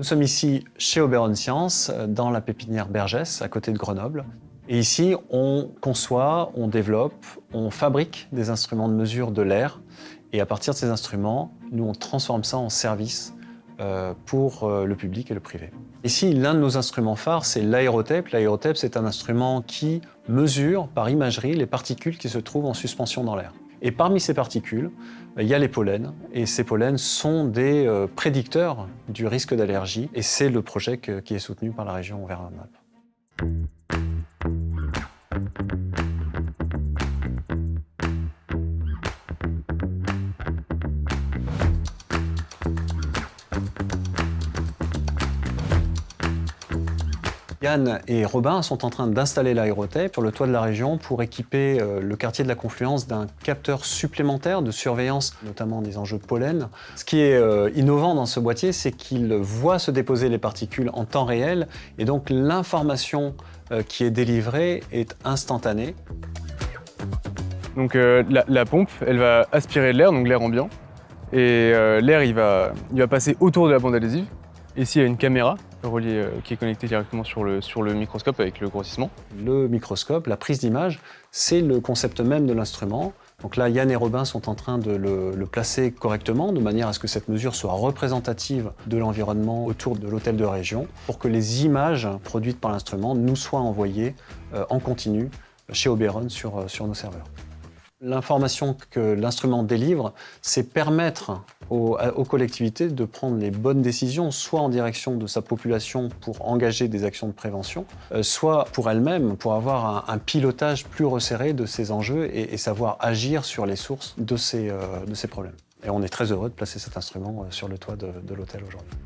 Nous sommes ici chez Oberon Science, dans la pépinière Bergès, à côté de Grenoble. Et ici, on conçoit, on développe, on fabrique des instruments de mesure de l'air. Et à partir de ces instruments, nous, on transforme ça en service pour le public et le privé. Ici, l'un de nos instruments phares, c'est l'aérotape. L'aérotape, c'est un instrument qui mesure par imagerie les particules qui se trouvent en suspension dans l'air. Et parmi ces particules, il y a les pollens. Et ces pollens sont des prédicteurs du risque d'allergie. Et c'est le projet qui est soutenu par la région Auvergne-Rhône-Alpes. Yann et Robin sont en train d'installer l'aérotape sur le toit de la région pour équiper le quartier de la Confluence d'un capteur supplémentaire de surveillance, notamment des enjeux de pollen. Ce qui est innovant dans ce boîtier, c'est qu'il voit se déposer les particules en temps réel et donc l'information qui est délivrée est instantanée. Donc la pompe, elle va aspirer l'air, donc l'air ambiant, et l'air il va passer autour de la bande adhésive. Ici, il y a une caméra reliée qui est connectée directement sur le microscope avec le grossissement. Le microscope, la prise d'image, c'est le concept même de l'instrument. Donc là, Yann et Robin sont en train de le placer correctement, de manière à ce que cette mesure soit représentative de l'environnement autour de l'hôtel de région, pour que les images produites par l'instrument nous soient envoyées en continu chez Oberon sur nos serveurs. L'information que l'instrument délivre, c'est permettre aux collectivités de prendre les bonnes décisions, soit en direction de sa population pour engager des actions de prévention, soit pour elle-même, pour avoir un pilotage plus resserré de ces enjeux et savoir agir sur les sources de ces problèmes. Et on est très heureux de placer cet instrument sur le toit de l'hôtel aujourd'hui.